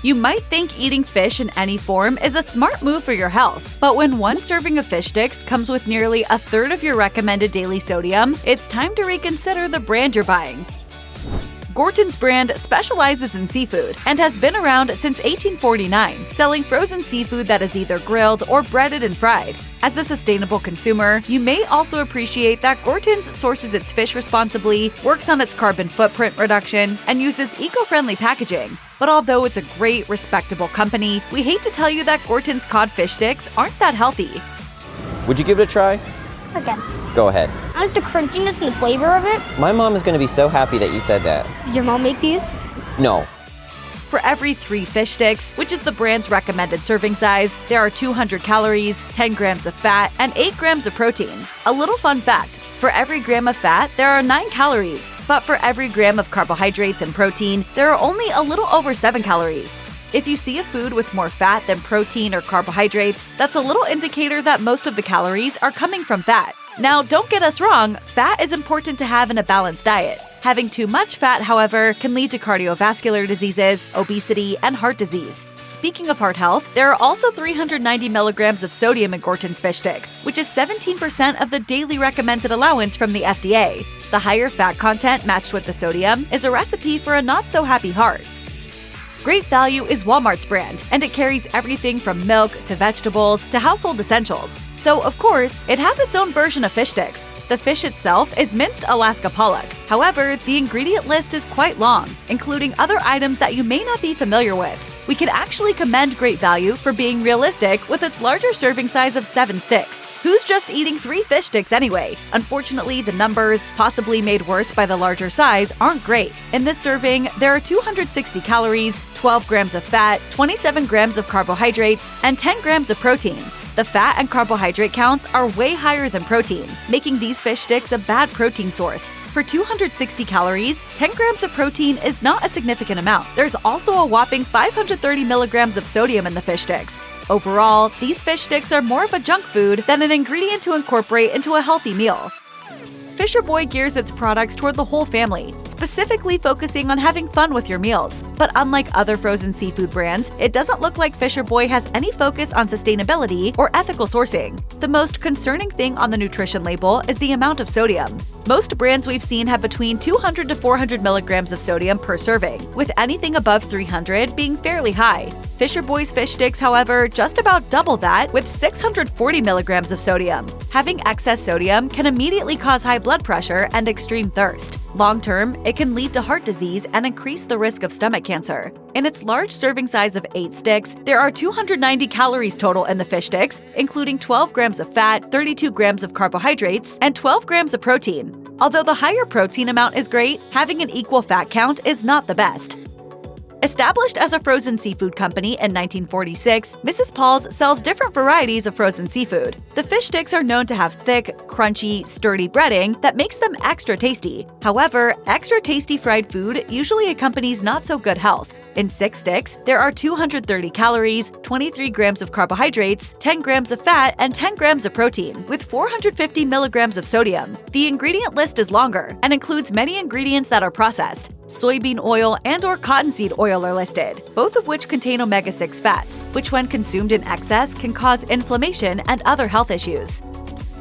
You might think eating fish in any form is a smart move for your health, but when one serving of fish sticks comes with nearly a third of your recommended daily sodium, it's time to reconsider the brand you're buying. Gorton's brand specializes in seafood and has been around since 1849, selling frozen seafood that is either grilled or breaded and fried. As a sustainable consumer, you may also appreciate that Gorton's sources its fish responsibly, works on its carbon footprint reduction, and uses eco-friendly packaging. But although it's a great, respectable company, we hate to tell you that Gorton's cod fish sticks aren't that healthy. Would you give it a try? Again. Go ahead. I like the crunchiness and the flavor of it. My mom is going to be so happy that you said that. Did your mom make these? No. For every 3 fish sticks, which is the brand's recommended serving size, there are 200 calories, 10 grams of fat, and 8 grams of protein. A little fun fact, for every gram of fat, there are 9 calories, but for every gram of carbohydrates and protein, there are only a little over 7 calories. If you see a food with more fat than protein or carbohydrates, that's a little indicator that most of the calories are coming from fat. Now, don't get us wrong, fat is important to have in a balanced diet. Having too much fat, however, can lead to cardiovascular diseases, obesity, and heart disease. Speaking of heart health, there are also 390 milligrams of sodium in Gorton's fish sticks, which is 17% of the daily recommended allowance from the FDA. The higher fat content matched with the sodium is a recipe for a not-so-happy heart. Great Value is Walmart's brand, and it carries everything from milk to vegetables to household essentials. So, of course, it has its own version of fish sticks. The fish itself is minced Alaska pollock. However, the ingredient list is quite long, including other items that you may not be familiar with. We can actually commend Great Value for being realistic with its larger serving size of 7 sticks. Who's just eating 3 fish sticks anyway? Unfortunately, the numbers, possibly made worse by the larger size, aren't great. In this serving, there are 260 calories, 12 grams of fat, 27 grams of carbohydrates, and 10 grams of protein. The fat and carbohydrate counts are way higher than protein, making these fish sticks a bad protein source. For 260 calories, 10 grams of protein is not a significant amount. There's also a whopping 530 milligrams of sodium in the fish sticks. Overall, these fish sticks are more of a junk food than an ingredient to incorporate into a healthy meal. Fisher Boy gears its products toward the whole family, specifically focusing on having fun with your meals. But unlike other frozen seafood brands, it doesn't look like Fisher Boy has any focus on sustainability or ethical sourcing. The most concerning thing on the nutrition label is the amount of sodium. Most brands we've seen have between 200 to 400 milligrams of sodium per serving, with anything above 300 being fairly high. Fisher Boy's fish sticks, however, just about double that with 640 milligrams of sodium. Having excess sodium can immediately cause high blood pressure and extreme thirst. Long-term, it can lead to heart disease and increase the risk of stomach cancer. In its large serving size of 8 sticks, there are 290 calories total in the fish sticks, including 12 grams of fat, 32 grams of carbohydrates, and 12 grams of protein. Although the higher protein amount is great, having an equal fat count is not the best. Established as a frozen seafood company in 1946, Mrs. Paul's sells different varieties of frozen seafood. The fish sticks are known to have thick, crunchy, sturdy breading that makes them extra tasty. However, extra tasty fried food usually accompanies not-so-good health. In 6 sticks, there are 230 calories, 23 grams of carbohydrates, 10 grams of fat, and 10 grams of protein, with 450 milligrams of sodium. The ingredient list is longer and includes many ingredients that are processed. Soybean oil and/or cottonseed oil are listed, both of which contain omega-6 fats, which when consumed in excess can cause inflammation and other health issues.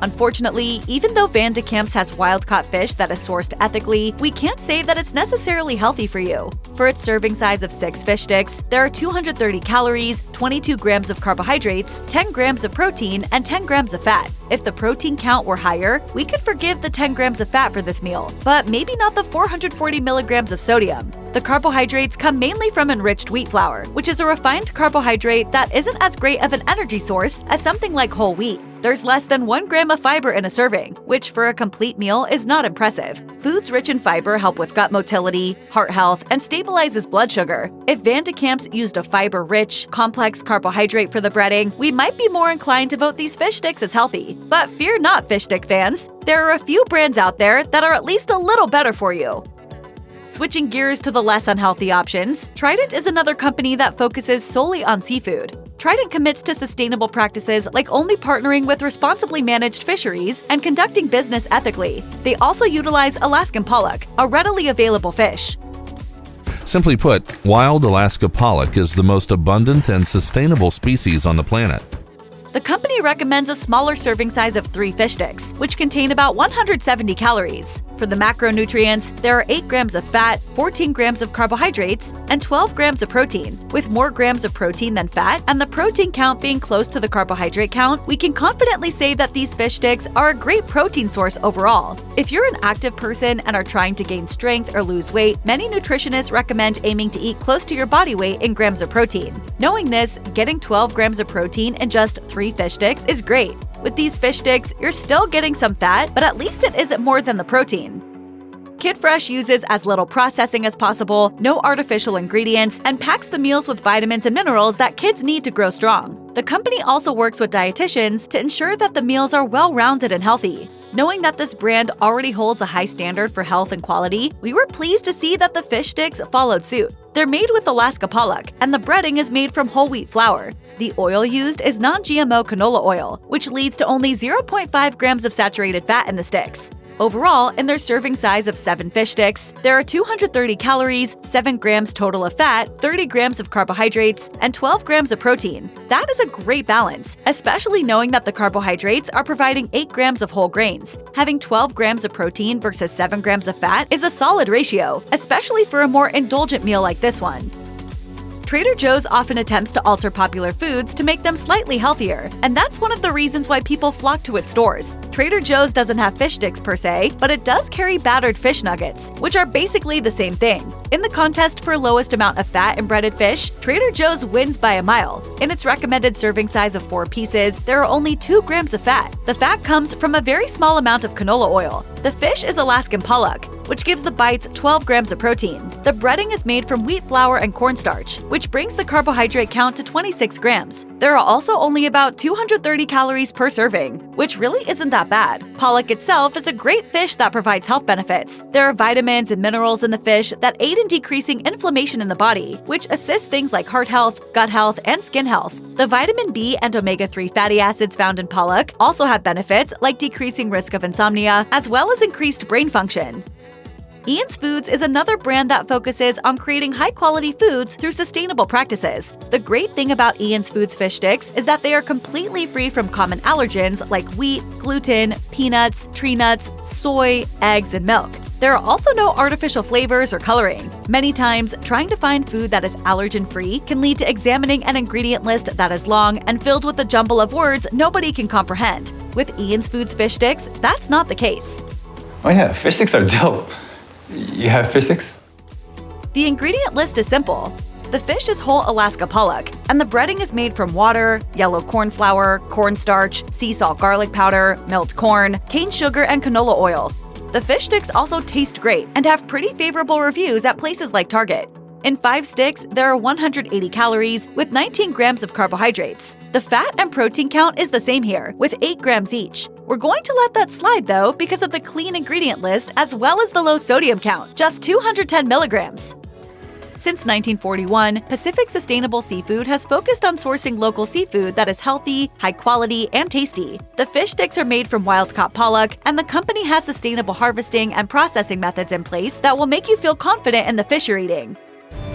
Unfortunately, even though Van de Kamp's has wild-caught fish that is sourced ethically, we can't say that it's necessarily healthy for you. For its serving size of 6 fish sticks, there are 230 calories, 22 grams of carbohydrates, 10 grams of protein, and 10 grams of fat. If the protein count were higher, we could forgive the 10 grams of fat for this meal, but maybe not the 440 milligrams of sodium. The carbohydrates come mainly from enriched wheat flour, which is a refined carbohydrate that isn't as great of an energy source as something like whole wheat. There's less than 1 gram of fiber in a serving, which for a complete meal is not impressive. Foods rich in fiber help with gut motility, heart health, and stabilizes blood sugar. If Van de Kamp's used a fiber-rich, complex carbohydrate for the breading, we might be more inclined to vote these fish sticks as healthy. But fear not, fish stick fans. There are a few brands out there that are at least a little better for you. Switching gears to the less unhealthy options, Trident is another company that focuses solely on seafood. Trident commits to sustainable practices like only partnering with responsibly managed fisheries and conducting business ethically. They also utilize Alaskan pollock, a readily available fish. Simply put, wild Alaska pollock is the most abundant and sustainable species on the planet. The company recommends a smaller serving size of 3 fish sticks, which contain about 170 calories. For the macronutrients, there are 8 grams of fat, 14 grams of carbohydrates, and 12 grams of protein. With more grams of protein than fat, and the protein count being close to the carbohydrate count, we can confidently say that these fish sticks are a great protein source overall. If you're an active person and are trying to gain strength or lose weight, many nutritionists recommend aiming to eat close to your body weight in grams of protein. Knowing this, getting 12 grams of protein in just 3 fish sticks is great. With these fish sticks, you're still getting some fat, but at least it isn't more than the protein. Kidfresh uses as little processing as possible, no artificial ingredients, and packs the meals with vitamins and minerals that kids need to grow strong. The company also works with dietitians to ensure that the meals are well-rounded and healthy. Knowing that this brand already holds a high standard for health and quality, we were pleased to see that the fish sticks followed suit. They're made with Alaska pollock, and the breading is made from whole wheat flour. The oil used is non-GMO canola oil, which leads to only 0.5 grams of saturated fat in the sticks. Overall, in their serving size of 7 fish sticks, there are 230 calories, 7 grams total of fat, 30 grams of carbohydrates, and 12 grams of protein. That is a great balance, especially knowing that the carbohydrates are providing 8 grams of whole grains. Having 12 grams of protein versus 7 grams of fat is a solid ratio, especially for a more indulgent meal like this one. Trader Joe's often attempts to alter popular foods to make them slightly healthier, and that's one of the reasons why people flock to its stores. Trader Joe's doesn't have fish sticks per se, but it does carry battered fish nuggets, which are basically the same thing. In the contest for lowest amount of fat in breaded fish, Trader Joe's wins by a mile. In its recommended serving size of 4 pieces, there are only 2 grams of fat. The fat comes from a very small amount of canola oil. The fish is Alaskan pollock, which gives the bites 12 grams of protein. The breading is made from wheat flour and cornstarch, which brings the carbohydrate count to 26 grams. There are also only about 230 calories per serving, which really isn't that bad. Pollock itself is a great fish that provides health benefits. There are vitamins and minerals in the fish that aid in decreasing inflammation in the body, which assists things like heart health, gut health, and skin health. The vitamin B and omega-3 fatty acids found in pollock also have benefits like decreasing risk of insomnia, as well as increased brain function. Ian's Foods is another brand that focuses on creating high-quality foods through sustainable practices. The great thing about Ian's Foods fish sticks is that they are completely free from common allergens like wheat, gluten, peanuts, tree nuts, soy, eggs, and milk. There are also no artificial flavors or coloring. Many times, trying to find food that is allergen-free can lead to examining an ingredient list that is long and filled with a jumble of words nobody can comprehend. With Ian's Foods fish sticks, that's not the case. Oh yeah, fish sticks are dope. You have fish sticks? The ingredient list is simple. The fish is whole Alaska pollock, and the breading is made from water, yellow corn flour, cornstarch, sea salt garlic powder, milled corn, cane sugar, and canola oil. The fish sticks also taste great and have pretty favorable reviews at places like Target. In 5 sticks, there are 180 calories with 19 grams of carbohydrates. The fat and protein count is the same here, with 8 grams each. We're going to let that slide though because of the clean ingredient list as well as the low sodium count, just 210 milligrams. Since 1941, Pacific Sustainable Seafood has focused on sourcing local seafood that is healthy, high quality, and tasty. The fish sticks are made from wild-caught pollock, and the company has sustainable harvesting and processing methods in place that will make you feel confident in the fish you're eating.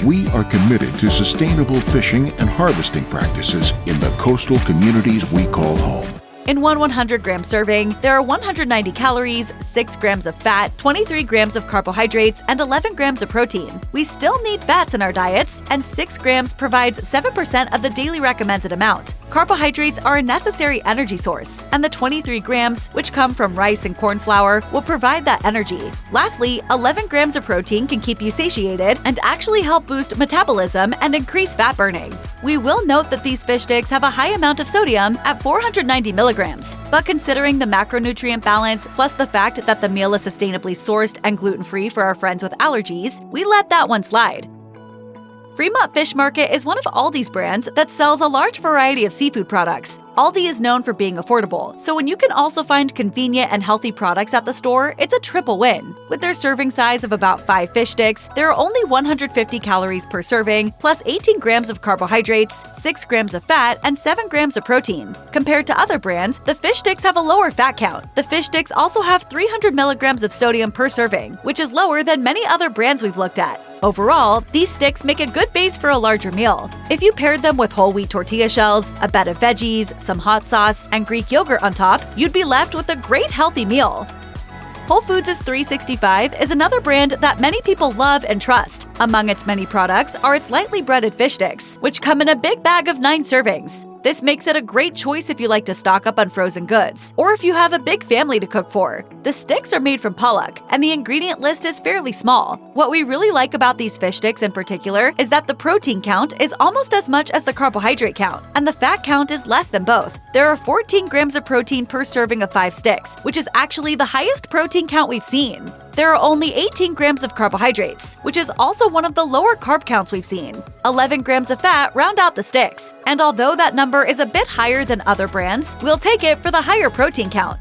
We are committed to sustainable fishing and harvesting practices in the coastal communities we call home. In one 100-gram serving, there are 190 calories, 6 grams of fat, 23 grams of carbohydrates, and 11 grams of protein. We still need fats in our diets, and 6 grams provides 7% of the daily recommended amount. Carbohydrates are a necessary energy source, and the 23 grams, which come from rice and corn flour, will provide that energy. Lastly, 11 grams of protein can keep you satiated and actually help boost metabolism and increase fat burning. We will note that these fish sticks have a high amount of sodium at 490 milligrams, but considering the macronutrient balance plus the fact that the meal is sustainably sourced and gluten-free for our friends with allergies, we let that one slide. Fremont Fish Market is one of Aldi's brands that sells a large variety of seafood products. Aldi is known for being affordable, so when you can also find convenient and healthy products at the store, it's a triple win. With their serving size of about 5 fish sticks, there are only 150 calories per serving, plus 18 grams of carbohydrates, 6 grams of fat, and 7 grams of protein. Compared to other brands, the fish sticks have a lower fat count. The fish sticks also have 300 milligrams of sodium per serving, which is lower than many other brands we've looked at. Overall, these sticks make a good base for a larger meal. If you paired them with whole wheat tortilla shells, a bed of veggies, some hot sauce, and Greek yogurt on top, you'd be left with a great healthy meal. Whole Foods' 365 is another brand that many people love and trust. Among its many products are its lightly breaded fish sticks, which come in a big bag of 9 servings. This makes it a great choice if you like to stock up on frozen goods, or if you have a big family to cook for. The sticks are made from pollock, and the ingredient list is fairly small. What we really like about these fish sticks in particular is that the protein count is almost as much as the carbohydrate count, and the fat count is less than both. There are 14 grams of protein per serving of 5 sticks, which is actually the highest protein count we've seen. There are only 18 grams of carbohydrates, which is also one of the lower carb counts we've seen. 11 grams of fat round out the sticks, and although that number is a bit higher than other brands, we'll take it for the higher protein count.